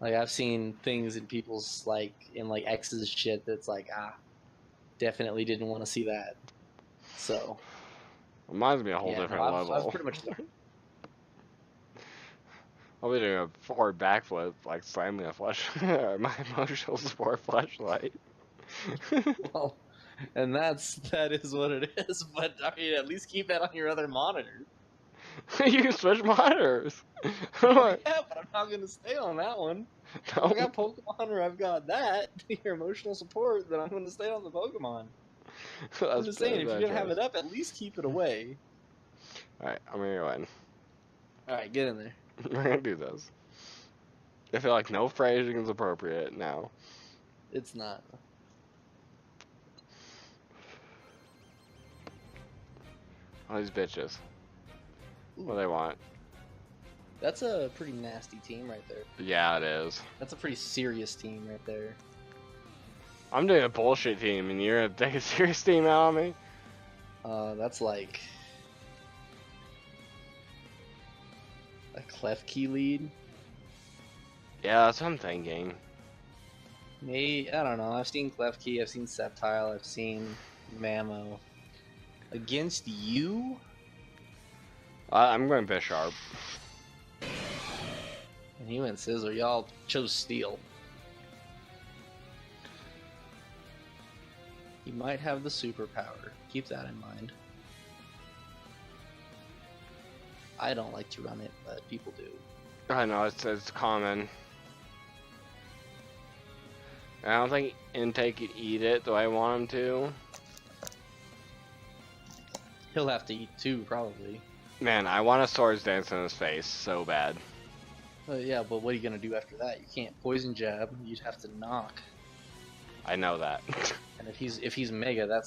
Like I've seen things in people's in X's shit that's like definitely didn't want to see that. So Reminds me a whole yeah, no, different I've level. pretty much I'll be doing a forward backflip, like slamming a my emotional support flashlight. well, and that is what it is. But I mean, at least keep that on your other monitor. You can switch monitors. Well, yeah, but I'm not gonna stay on that one. If I No. got Pokemon or I've got that your emotional support, then I'm gonna stay on the Pokemon. I'm just saying, That's if you're bad gonna have choice. it up, at least keep it away. Alright, I'm gonna go in. All right, get in there. We're gonna do this. I feel like no phrasing is appropriate now. It's not. All these bitches. What Ooh, do they want? that's a pretty nasty team right there. Yeah, it is. That's a pretty serious team right there. I'm doing a bullshit team, and you're gonna take a serious team out on me? That's like a Klefki lead. Yeah, that's what I'm thinking. Maybe, I don't know. I've seen Klefki, I've seen Sceptile, I've seen Mamo. Against you? I'm going Bisharp. And he went Scissor. Y'all chose Steel. He might have the superpower. Keep that in mind. I don't like to run it, but people do. I know, it's common. I don't think Intake could eat it the way I want him to. He'll have to eat too, probably. Man, I want a Swords Dance in his face so bad. Yeah, but what are you gonna do after that? You can't Poison Jab. You'd have to knock. I know that. And if he's Mega, that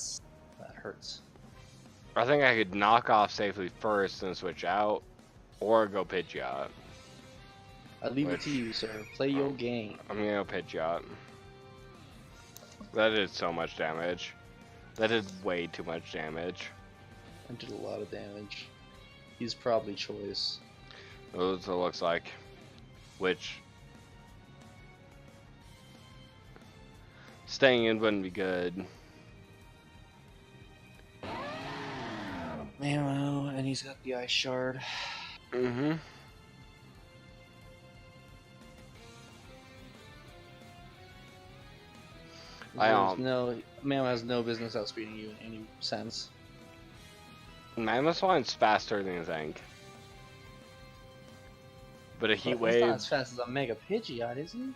hurts. I think I could knock off safely first and switch out, or go Pidgeot. I leave it to you, sir. Play your game. I'm gonna go Pidgeot. That did so much damage. That did way too much damage. I did a lot of damage. He's probably choice. That's what it looks like. Which... staying in wouldn't be good. Mamo, and he's got the Ice Shard. Mm-hmm. Mamo has no business outspeeding you in any sense. Mamoswine's faster than you think. But a Heat He's Wave... not as fast as a Mega Pidgeot, is he?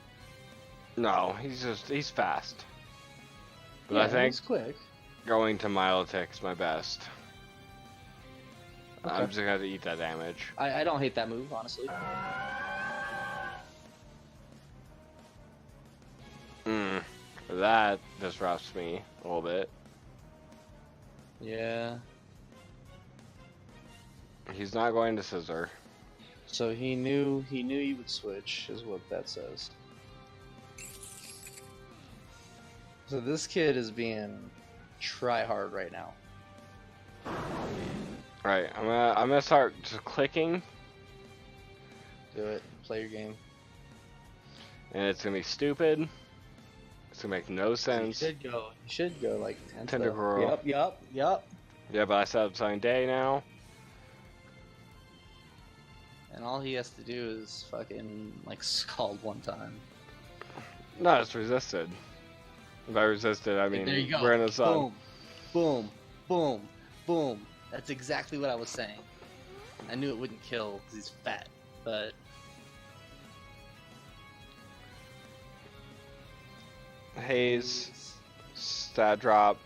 No, he's fast. But yeah, I think he's quick. going to Milotic's my best. Okay. I'm just gonna have to eat that damage. I don't hate that move, honestly. That disrupts me a little bit. Yeah. He's not going to Scissor. So he knew you would switch, is what that says. So this kid is being try hard right now. Alright, I'm gonna start just clicking, Do it. Play your game. and it's gonna be stupid. It's gonna make no sense. You should go like 10th. Tentacruel. Yep. Yeah, but I set up Sign Day now. And all he has to do is fucking like scald one time. No, it's resisted. If I resisted, I mean, There you go. we're in the sun. Boom, boom, boom, boom. That's exactly what I was saying. I knew it wouldn't kill because he's fat, but Haze, stat drop,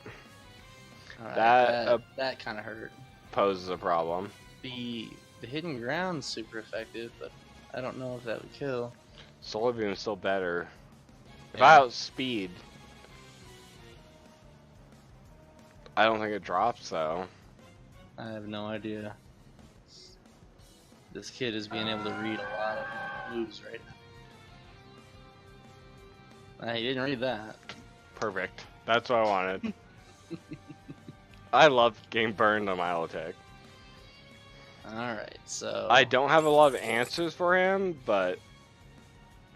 alright, That, that kind of hurt. poses a problem. The hidden ground's super effective, but I don't know if that would kill. Solar Beam is still better. If Yeah. I outspeed, I don't think it drops though. I have no idea. This kid is being able to read a lot of moves right now. He didn't read that. Perfect. That's what I wanted. I love getting burned on Milotic. Alright, so... I don't have a lot of answers for him, but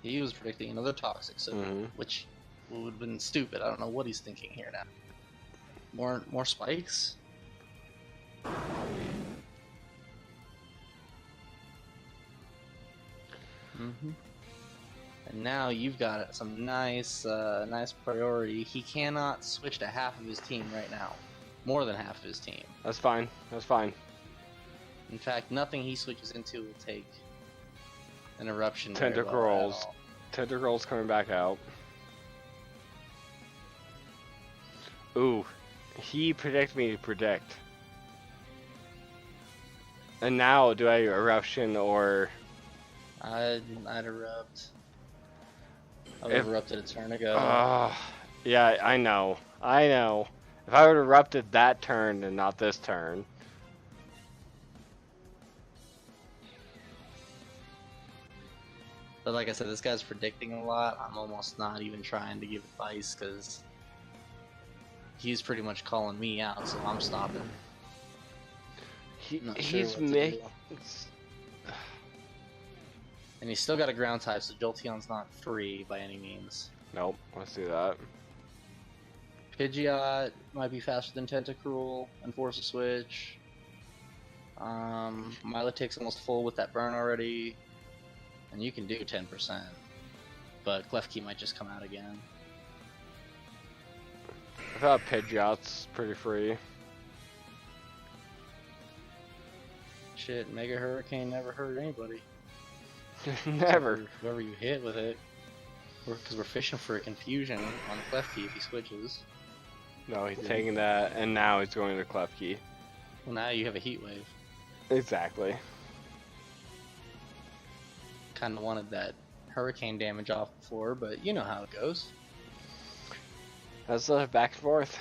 He was predicting another toxic, so which would have been stupid. I don't know what he's thinking here now. More spikes? And now you've got some nice priority. He cannot switch to half of his team right now. More than half of his team. That's fine. That's fine. In fact, nothing he switches into will take an eruption. Tentacles. Tentacles coming back out. Ooh. He predicted me to predict. And now, do I eruption or... I'd erupt. I would have erupted a turn ago. Yeah, I know. I know. If I would have erupted that turn and not this turn. But like I said, this guy's predicting a lot. I'm almost not even trying to give advice because he's pretty much calling me out, so I'm stopping. He's making... And he's still got a ground type, so Jolteon's not free by any means. Nope, let's do that. Pidgeot might be faster than Tentacruel and force a switch. Milotic's almost full with that burn already. And you can do 10%. But Klefki might just come out again. I thought Pidgeot's pretty free. Shit, Mega Hurricane never hurt anybody. Never. Whoever you hit with it. Because we're fishing for a confusion on Klefki if he switches. No, he's taking that, and now he's going to Klefki. Well, now you have a Heat Wave. Exactly. Kind of wanted that Hurricane damage off before, but you know how it goes. That's back and forth.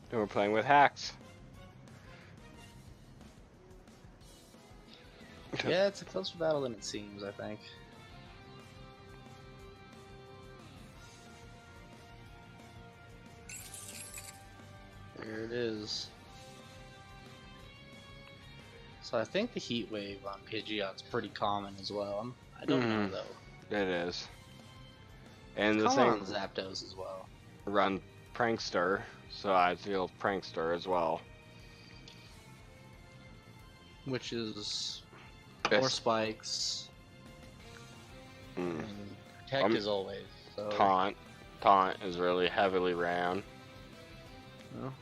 Then we're playing with hacks. Yeah, it's a closer battle than it seems, I think. There it is. So I think the Heat Wave on Pidgeot's pretty common as well. I don't know though. It is. And it's the common same on Zapdos as well. Run Prankster, so I feel Prankster as well. Which is more spikes. And protect as always. So. Taunt is really heavily ran. Well,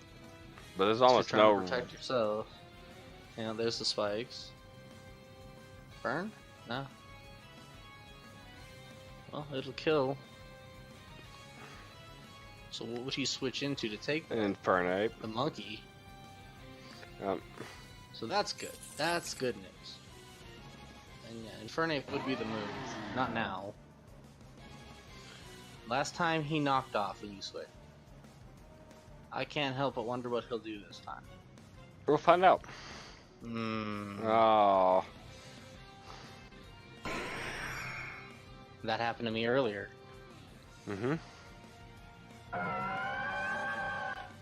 but there's almost no... protect yourself. You know, there's the spikes. Burn? No. Well, it'll kill. So what would you switch into to take Infernape. The monkey? So that's good. That's good news. And yeah, Infernape would be the move. Not now. Last time he knocked off when you switched. I can't help but wonder what he'll do this time. We'll find out. Oh. That happened to me earlier.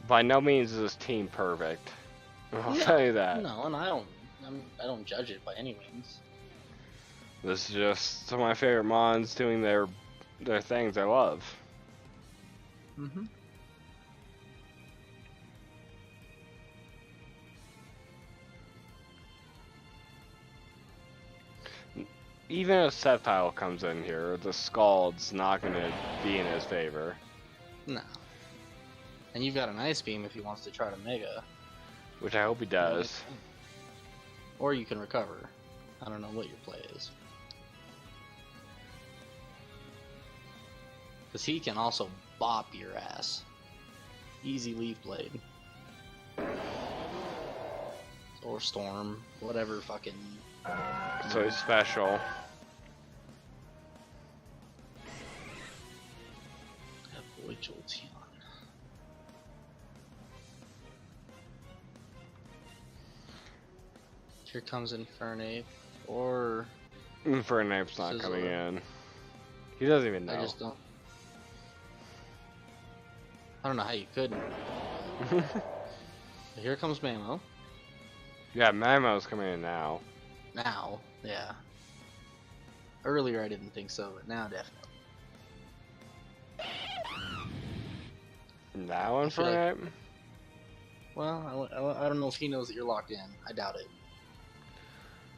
By no means is this team perfect. I'll tell you that. No, and I don't judge it by any means. This is just some of my favorite mons doing their things I love. Even if Sceptile comes in here, the Scald's not going to be in his favor. No. And you've got an Ice Beam if he wants to try to Mega. Which I hope he does. Or you can recover. I don't know what your play is. Because he can also bop your ass. Easy Leaf Blade. Or Storm. Whatever fucking... So he's special. That boy Jolteon. Here comes Infernape, or... Infernape's not coming in. He doesn't even know. I just don't... I don't know how you couldn't. Here comes Mamo. Yeah, Mamo's coming in now. Now, yeah. Earlier I didn't think so, but now definitely. That one for it? Well, I don't know if he knows that you're locked in. I doubt it.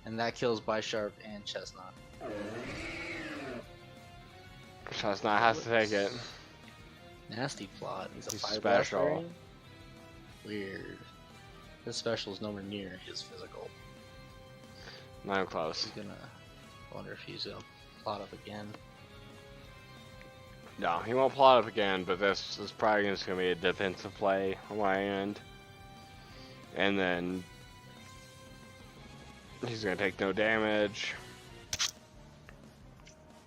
And that kills Bisharp and Chestnut. Chestnut has to take it. Nasty plot. He's He's Fire special. Blaster. Weird. His special is nowhere near his physical. Not even close. He's gonna. I wonder if he's gonna plot up again. No, he won't plot up again, but this is probably just going to be a defensive play on my end. And then he's going to take no damage.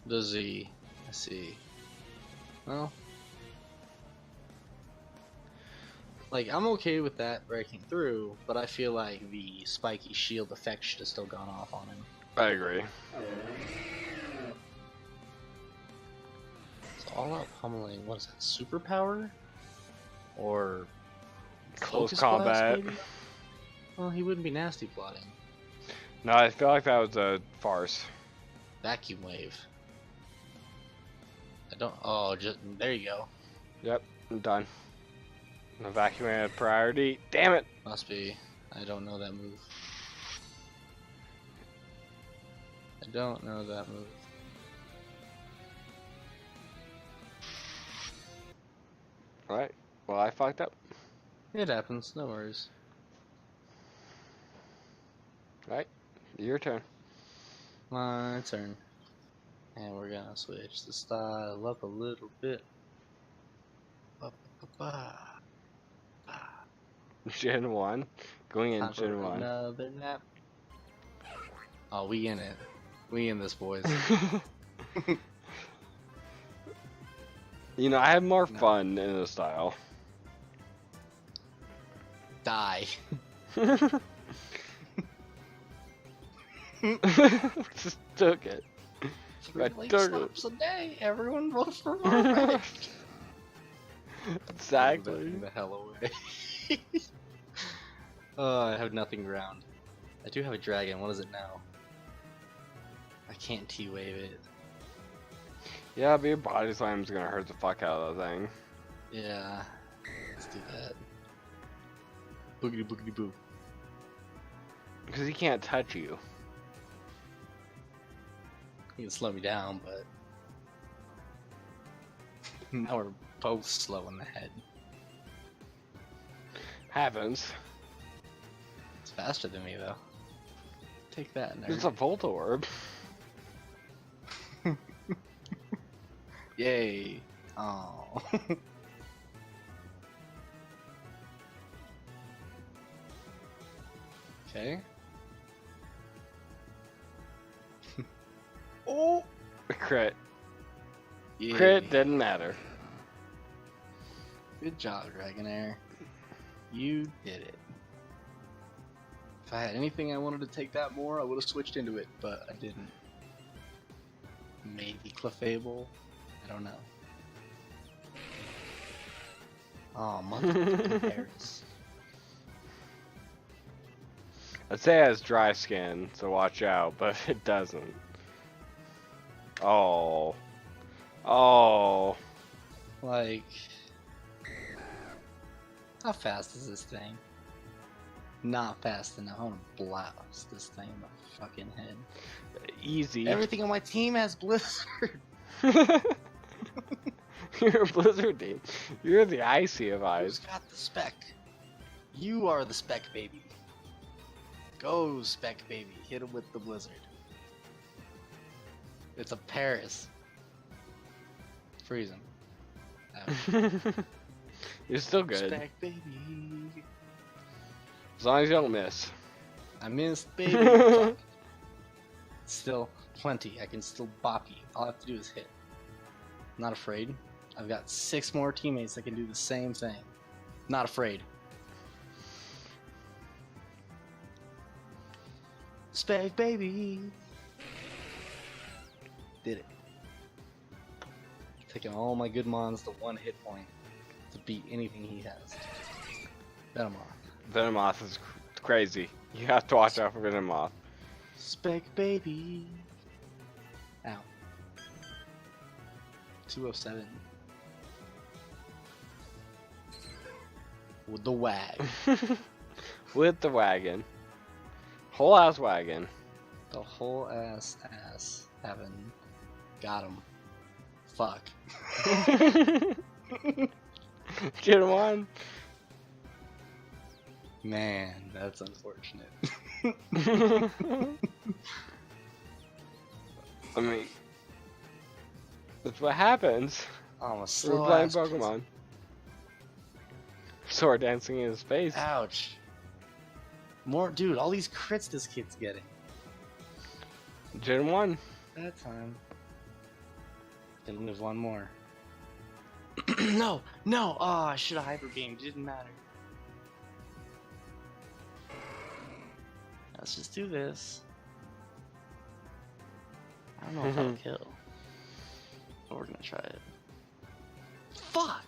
Does he? I see. Well, like, I'm okay with that breaking through, but I feel like the spiky shield effect should have still gone off on him. I agree. All out pummeling, what is that, superpower? Or Close focus combat. blast, maybe? Well, he wouldn't be nasty plotting. No, I feel like that was a farce. Vacuum wave. I don't, oh, just, there you go. Yep, I'm done. Evacuated priority. Damn it! Must be. I don't know that move. I don't know that move. Alright, well, I fucked up. It happens, no worries. Alright, your turn. My turn. And we're gonna switch the style up a little bit. Gen 1. Going in Time for Gen 1. another nap. Oh, we in it. We in this, boys. You know, I have more fun in this style. Die. Just took it. 3 I late took stops a day. Everyone vote for Marvel. Exactly. Getting the hell away. I have nothing ground. I do have a dragon. What is it now? I can't T-wave it. Yeah, but your body slam's gonna hurt the fuck out of that thing. Yeah. Let's do that. Boogity boogity boo. Because he can't touch you. He can slow me down, but now we're both slow in the head. Happens. It's faster than me, though. Take that, nerd. It's a Volt Orb. Yay. Oh. Okay. Oh! Crit. Yay. Crit didn't matter. Good job, Dragonair. You did it. If I had anything I wanted to take that more, I would have switched into it, but I didn't. Maybe Clefable? I don't know. Oh, monkey Paris. I'd say it has dry skin, so watch out, but it doesn't. Oh. Oh. Like, how fast is this thing? Not fast enough. I want to blast this thing in the fucking head. Easy. Everything on my team has Blizzard. You're a Blizzard team. You're the icy of Who's eyes. got the spec? You are the spec baby. Go spec baby. Hit him with the Blizzard. It's a Paris. Freeze him. You're still good. Spec baby. As long as you don't miss. I missed baby. Fuck. Still plenty. I can still bop you. All I have to do is hit. Not afraid. I've got 6 more teammates that can do the same thing. Not afraid. Spec baby. Did it. Taking all my good mons to 1 hit point to beat anything he has. Venomoth. Venomoth is crazy. You have to watch out for Venomoth. Spec baby. Ow. 207. With the wag. With the wagon. Whole ass wagon. The whole ass having got him. Fuck. Get him on. Man, that's unfortunate. I mean, that's what happens. Oh, a We're slow playing ass Pokemon. Sword dancing in his face. Ouch. More, dude, all these crits this kid's getting. Gen 1. That time. Then there's one more. No! No! Oh, I should have hyper beamed. Didn't matter. Let's just do this. I don't know if I'll kill. But we're gonna try it. Fuck!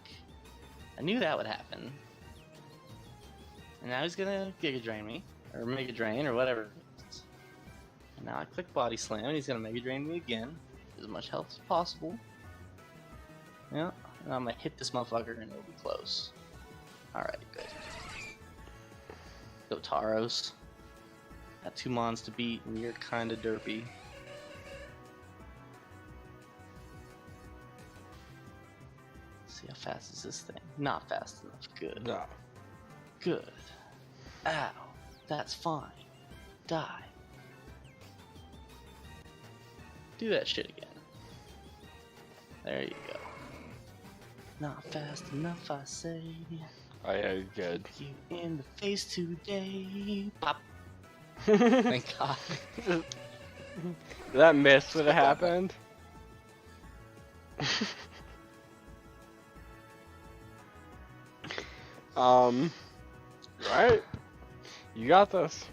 I knew that would happen. And now he's gonna Giga Drain me. Or Mega Drain, or whatever. And now I click Body Slam, and he's gonna Mega Drain me again. As much health as possible. Yeah. And I'm gonna hit this motherfucker, and it'll be close. Alright, good. Go Taros. Got 2 mons to beat, and you're kinda derpy. See how fast is this thing? Not fast enough. Good. No. Good. Ow. That's fine. Die. Do that shit again. There you go. Not fast enough, I say. Oh yeah, good. You in the face today. Pop. Thank God. That miss would have happened. Right? You got this.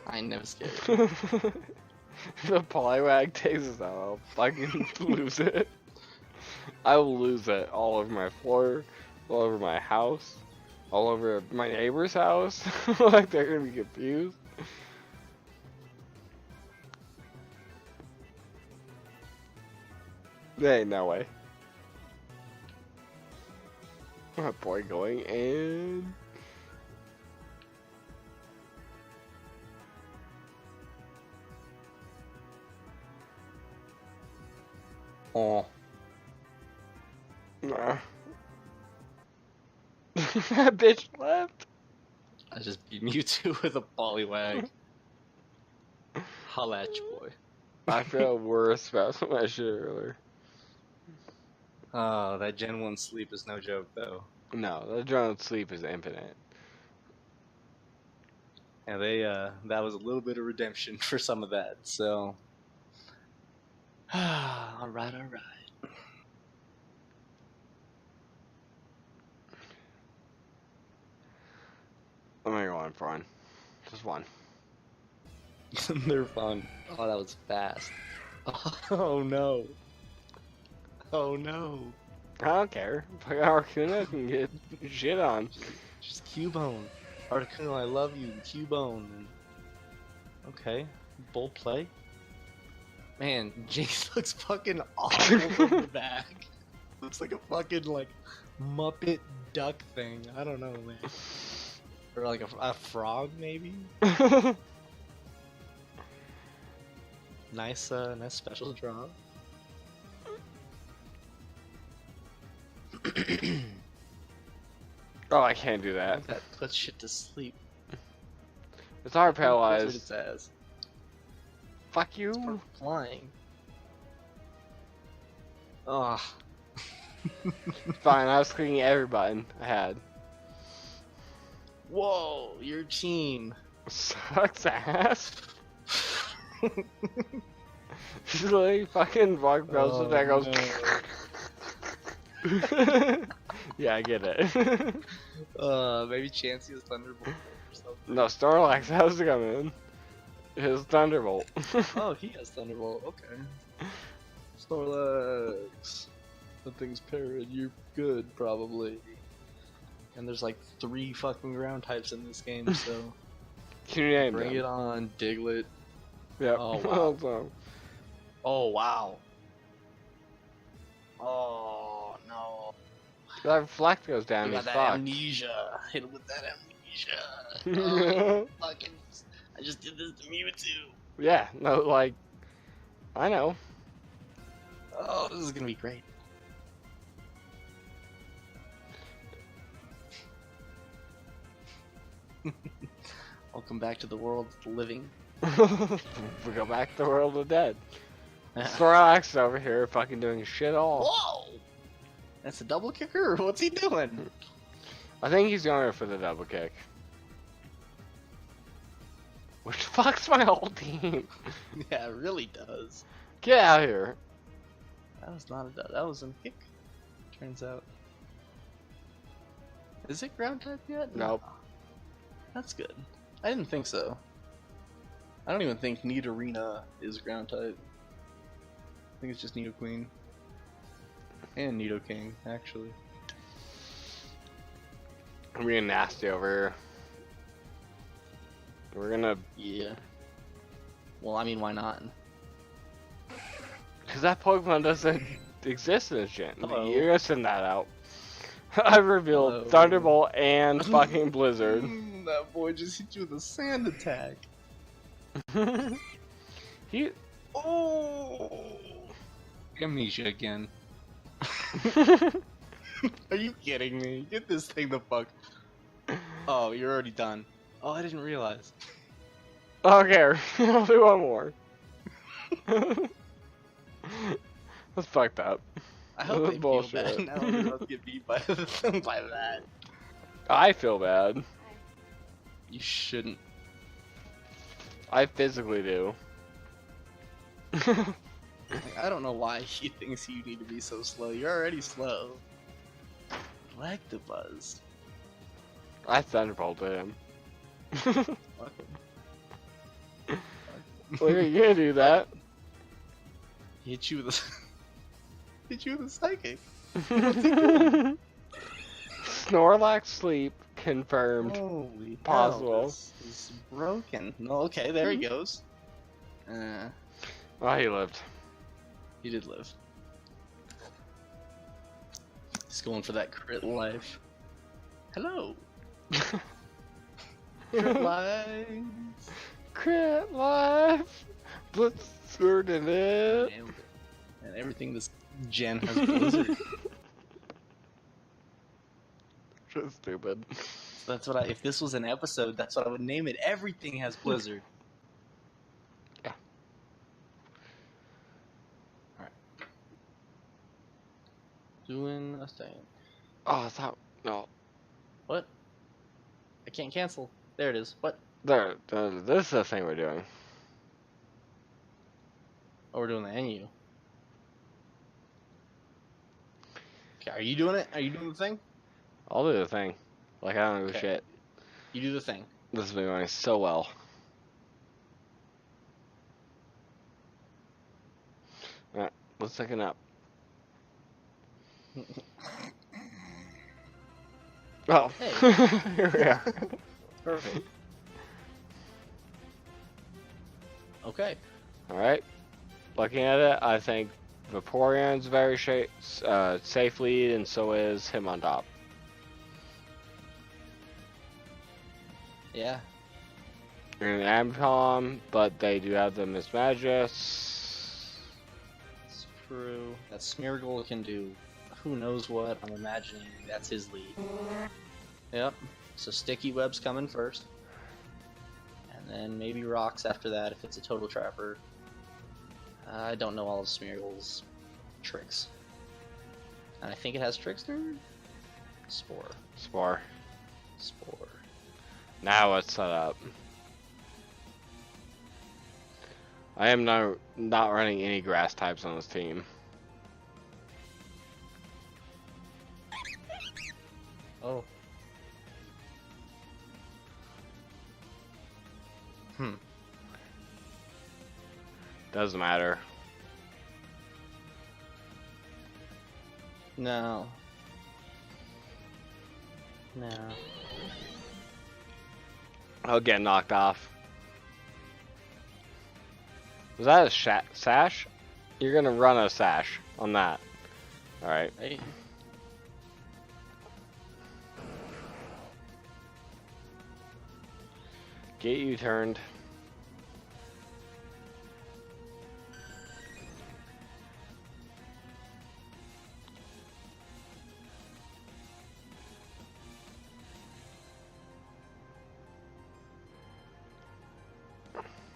I ain't never scared. The Poliwag takes us out, I'll fucking lose it. I will lose it all over my floor, all over my house, all over my neighbor's house. Like, they're gonna be confused. There ain't no way. My boy going in. Oh. Nah. That bitch left. I just beat Mewtwo with a Poliwag. Holla at you, boy. I feel worse about my shit earlier. Oh, that Gen 1 sleep is no joke, though. No, the drone sleep is infinite. Yeah, they, that was a little bit of redemption for some of that, so. Alright, alright. Let me go on for one. Just one. They're fun. Oh, that was fast. Oh no. Oh no. I don't care. Fucking Arcuna can get shit on. Just Cubone. Articuno, I love you. Cubone. Okay. Bold play. Man, Jace looks fucking awful from the back. Looks like a fucking, like, Muppet duck thing. I don't know, man. Or like a frog, maybe? Nice, nice special draw. Oh, I can't do that. That puts shit to sleep. It's hard That's what paralyzed. it says. Fuck you. It's for flying. Ugh. Fine, I was clicking every button I had. Whoa, your team. Sucks ass. She's like fucking walk goes and that goes. Yeah, I get it. Maybe Chansey is Thunderbolt or something. No, Snorlax has to come in. His Thunderbolt. Oh, he has Thunderbolt. Okay. Snorlax. That thing's parried. You're good, probably. And there's like 3 fucking ground types in this game, so Can you name bring them? it on, Diglett. Yep. Oh, wow. So, Oh, wow. Oh, no. that reflect goes down. You got He's that fucked. amnesia. Hit him with that amnesia. Oh, you fucking... I just did this to Mewtwo. Yeah. No, like, I know. Oh, this is gonna be great. Welcome back to the world of the living. We go back to the world of the dead. Snorlax is over here fucking doing shit all. Whoa! That's a double kicker? What's he doing? I think he's going for the double kick. Which fucks my whole team. Yeah, it really does. Get out of here. That was not a that was a kick. Turns out. Is it ground type yet? Nope. That's good. I didn't think so. I don't even think Nidorina is ground type. I think it's just Nidoqueen. And Nidoking, actually. I'm being nasty over here. We're gonna... Yeah. Well, I mean, why not? Because that Pokemon doesn't exist in this gen. Hello. You're gonna send that out. I revealed Hello. Thunderbolt and fucking Blizzard. That boy just hit you with a sand attack. He... Oh! Amnesia again. Are you kidding me? Get this thing the fuck. Oh, you're already done. Oh, I didn't realize. Okay, I'll do one more. That's fucked up. I hope That's they bullshit. feel bad now that you're about to get beat by, by that. I feel bad. You shouldn't. I physically do. Like, I don't know why he thinks you need to be so slow. You're already slow. Electabuzz. I Thunderbolted him. Fuck him. Well, you're gonna do that. He hit you with a... hit you with a psychic. Snorlax sleep confirmed. Holy Possible. hell, this is broken. No, okay, there he goes. Oh, he lived. He did live. He's going for that crit life. Hello. Crit life. Crit life. Blizzard in it. Nailed it. And everything this gen has Blizzard. Just stupid. That's what I. If this was an episode, that's what I would name it. Everything has Blizzard. Yeah. Alright. Doing a thing. Oh, I thought no. What? I can't cancel. There it is. What? There. This is the thing we're doing. Oh, we're doing the NU. Okay, are you doing it? Are you doing the thing? I'll do the thing. Like I don't give a Okay. shit. You do the thing. This has been going so well. Alright, let's take a nap. Oh, Hey. here we are. Perfect. Okay. Alright, looking at it, I think Vaporeon's very safe lead, and so is him on top. Yeah. And Ambipom, but they do have the Mismagius. It's true. That Smeargle can do who knows what. I'm imagining that's his lead. Yep. So Sticky Web's coming first. And then maybe Rocks after that if it's a Total Trapper. I don't know all of Smeargle's tricks. And I think it has Trickster? Spore. Spore. Spore. Now it's set up. I am not running any grass types on this team. Oh. Doesn't matter. No. No. I'll get knocked off. Was that a sash? You're gonna run a sash on that. Alright. Hey. Get you turned.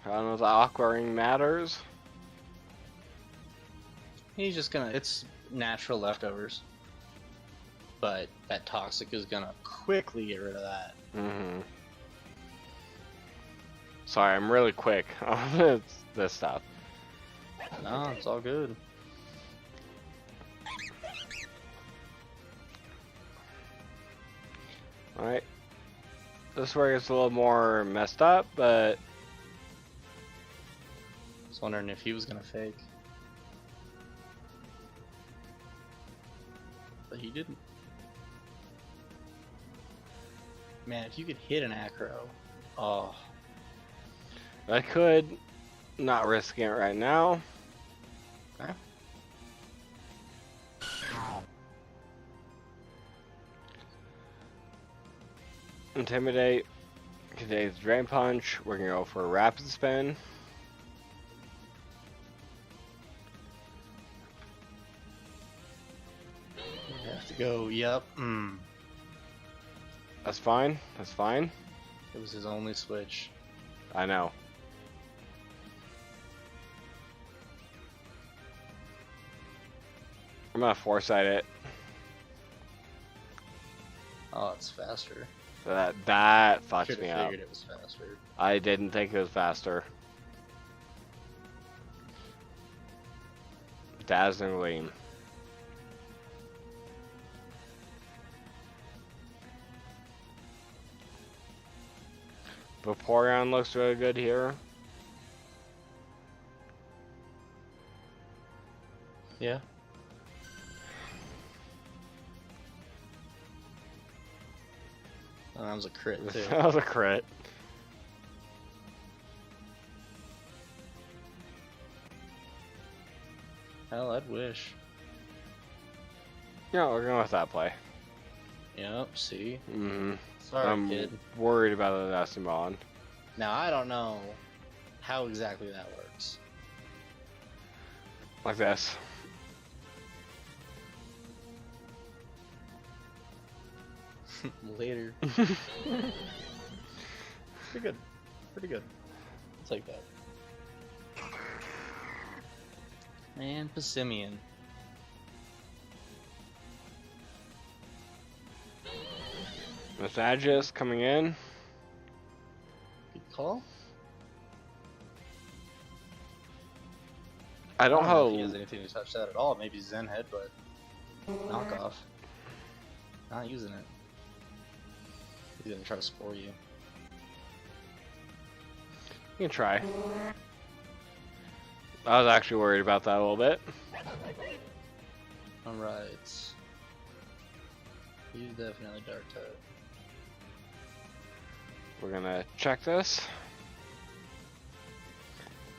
I don't know if the awkwarding matters. He's just gonna. It's natural leftovers. But that toxic is gonna quickly get rid of that. Mm-hmm. Sorry, I'm really quick on this stuff. No, it's all good. Alright. This is where it's a little more messed up, but I was wondering if he was gonna fake. But he didn't. Man, if you could hit an acro. Oh. I could. Not risking it right now. Okay. Intimidate. Contains Drain Punch. We're gonna go for a Rapid Spin. You have to go, yep. That's fine. That's fine. It was his only switch. I know. I'm gonna foresight it. Oh, it's faster. That fucks Should me have up. figured it was faster. I didn't think it was faster. Dazzling Gleam. Vaporeon looks really good here. Yeah. Oh, that was a crit too. That was a crit. Hell, I'd wish. Yeah, we're going with that play. Yep, see? Mm-hmm. Sorry, I'm kid. worried about the Nessimon. Now, I don't know how exactly that works. Like this. Later. Pretty good. Pretty good. I'll take that. And Passimian. Missagius coming in. Good call. I don't know if he have has anything to touch that at all. Maybe Zen Headbutt. Knockoff. Not using it. He's gonna try to spore you. You can try. I was actually worried about that a little bit. Alright. He's definitely Dark type. We're gonna check this.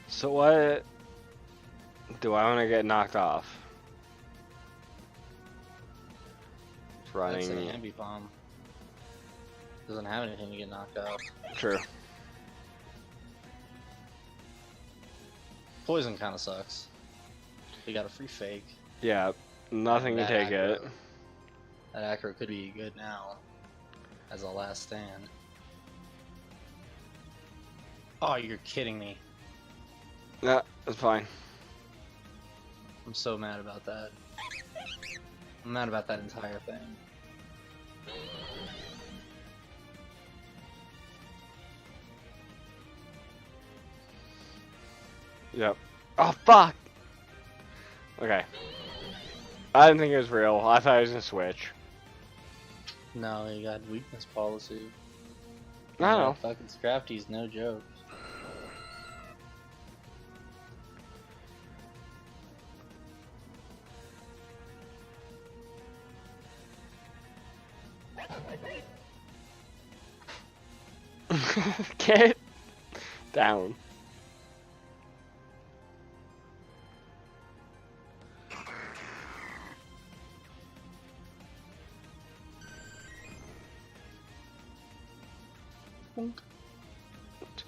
So what do I want to get knocked off? It's That's an running. Ambipom. Doesn't have anything to get knocked out. True. Poison kind of sucks. We got a free fake. Yeah, nothing to That take aggro. it. That acro could be good now. As a last stand. Oh, you're kidding me. Yeah, that's fine. I'm so mad about that. I'm mad about that entire thing. Yep. Oh, fuck! Okay. I didn't think it was real. I thought it was gonna switch. No, you got weakness policy. I know. Fucking Scrafty's no joke. Get down. Bonk.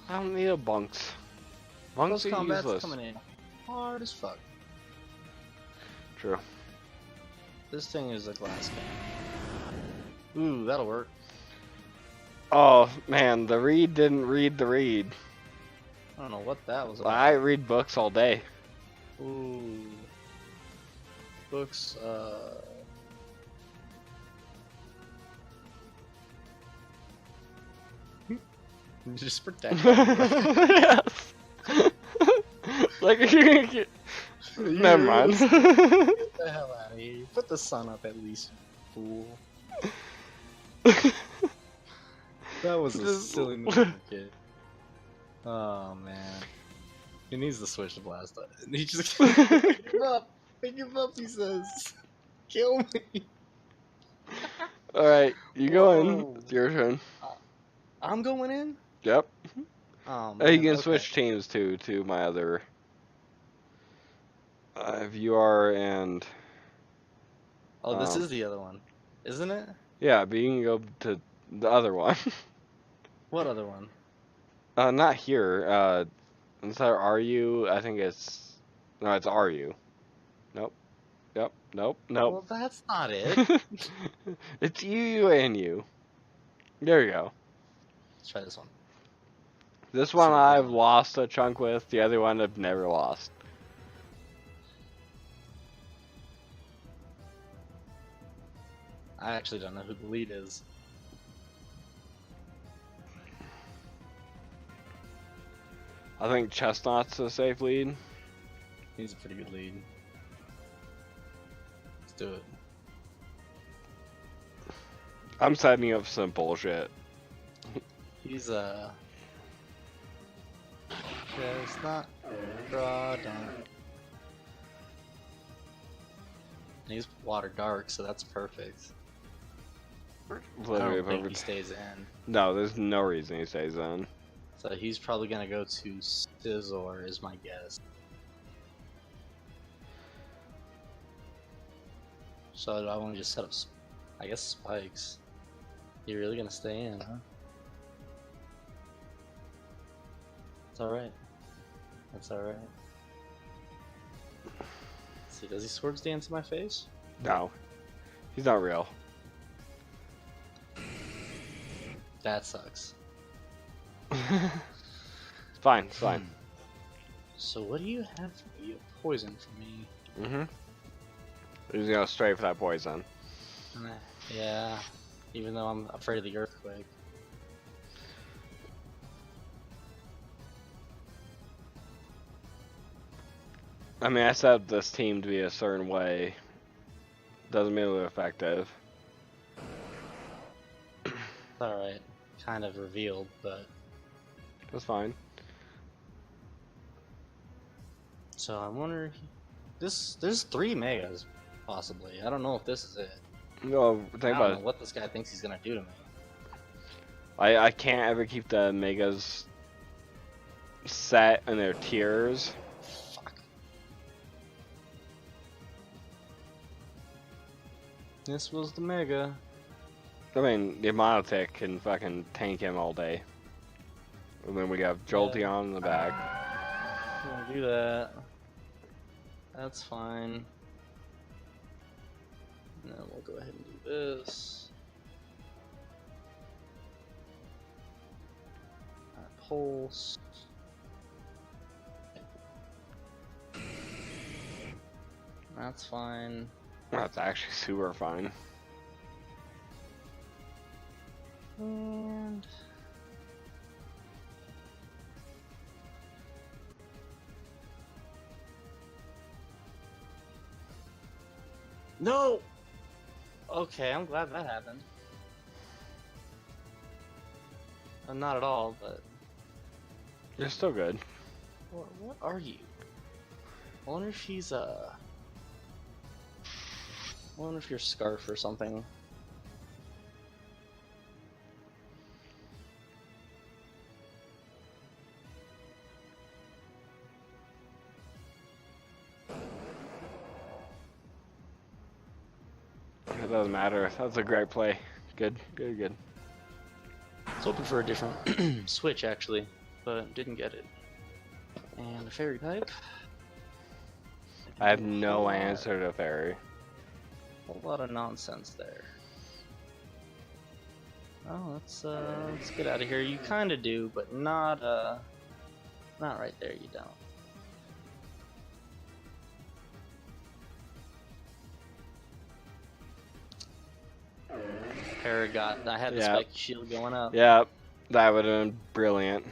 I don't need a bunks. Bunks Close are combat's useless. coming in hard as fuck. True. This thing is a glass cannon. Ooh, that'll work. Oh man, the read didn't read the read. I don't know what that was about. I read books all day. Ooh. Books, Just protect Yes. Like you're gonna get. Never mind. Get the hell out of here. Put the sun up at least, you fool. That was a Just- silly move, kid. Oh man. He needs to switch to blast. He just pick him up. Pick him up, he says. Kill me. Alright, you go in. Whoa. It's your turn. I'm going in? Yep. Oh You man. can okay. switch teams to my other. If you are and. Oh, this is the other one. Isn't it? Yeah, but you can go to the other one. What other one? Not here. Instead of are you, I think it's. No, it's are you. Nope. Yep. Nope. Nope. Well, that's not it. It's you and you. There you go. Let's try this one. This one See, I've yeah. lost a chunk with. The other one I've never lost. I actually don't know who the lead is. I think Chestnut's a safe lead. He's a pretty good lead. Let's do it. I'm setting up some bullshit. He's Chestnut Crawdon. He's water dark, so that's perfect. I Literally don't think he perfect. stays in. No, there's no reason he stays in. So he's probably gonna go to Scizor, is my guess. So do I want to just set up, I guess, spikes? You're really gonna stay in, huh? It's alright. That's alright. See, does he swords dance in my face? No, he's not real. That sucks. It's fine. It's fine. So what do you have for me? You have poison for me. He's gonna straight for that poison. Yeah, even though I'm afraid of the earthquake. I mean, I set up this team to be a certain way. Doesn't mean they're effective. It's alright. Kind of revealed, but... That's fine. So I wonder... There's 3 megas, possibly. I don't know if this is it. No, I think don't about know it. what this guy thinks he's gonna do to me. I can't ever keep the megas set in their tiers. Fuck. This was the mega. I mean, the Monotech can fucking tank him all day. And then we got Jolteon in the back. I'm gonna do that. That's fine. And then we'll go ahead and do this. Pulse. That's fine. That's actually super fine. And no. Okay, I'm glad that happened. Not at all, but You're still good. what are you? I wonder if he's I wonder if you're Scarf or something. It doesn't matter. That's a great play. Good. It's hoping for a different switch actually, but didn't get it. And the fairy pipe. I have no answer to fairy. A whole lot of nonsense there. Oh, let's get out of here. You kind of do, but not right there. You don't. Paragot. I had the spike shield going up. Yep, that would have been brilliant.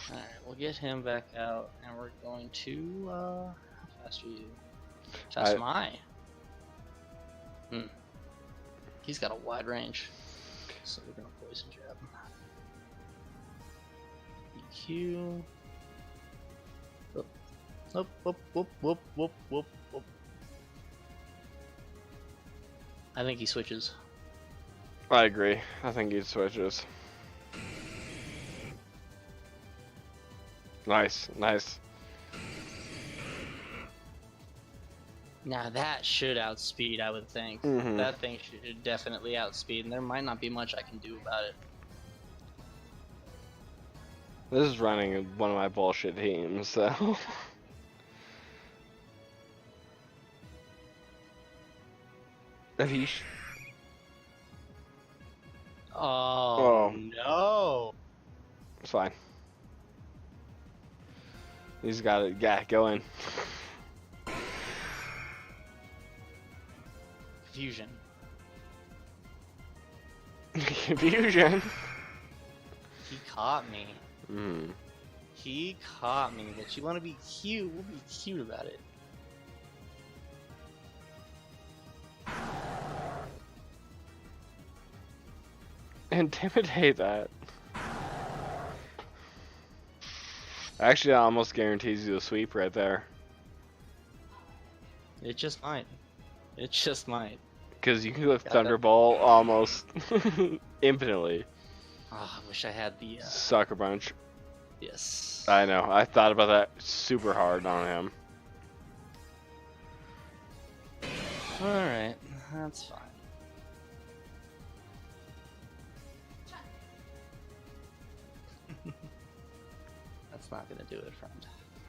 Alright, we'll get him back out, and we're going to, how fast are you? How fast am I? He's got a wide range, so we're gonna poison jab. EQ. Whoop, whoop, whoop, whoop, whoop, whoop, whoop, whoop. I think he switches. I agree. I think he switches. Nice, nice. Now that should outspeed, I would think. That thing should definitely outspeed, and there might not be much I can do about it. This is running one of my bullshit teams, so. Oh no! It's fine. He's got it. Yeah, go in. Fusion. Confusion. He caught me. He caught me, but you want to be cute? We'll be cute about it. Intimidate that. Actually, that almost guarantees you a sweep right there. It just might. It just might. Because you can lift Thunderbolt almost infinitely. Oh, I wish I had the Sucker Punch. Yes. I know. I thought about that super hard on him. Alright, that's fine. That's not gonna do it, friend.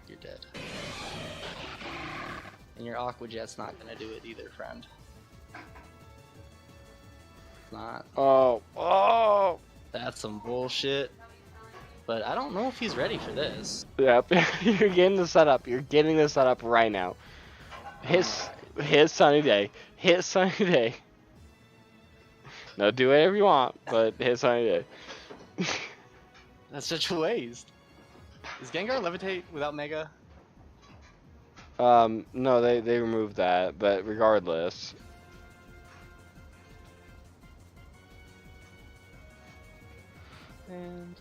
You're dead. And your Aqua Jet's not gonna do it either, friend. Not. Oh. That's some bullshit. But I don't know if he's ready for this. Yep. You're getting the setup. You're getting the setup right now. Hit Sunny Day. Hit Sunny Day. No, do whatever you want, but hit Sunny Day. That's such a waste. Does Gengar levitate without Mega? No, they removed that, but regardless. And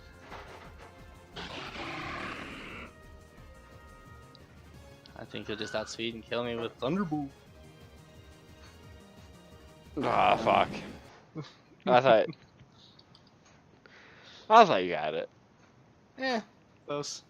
I think he'll just outspeed and kill me with Thunderbolt. Ah, fuck. I thought you had it. Close.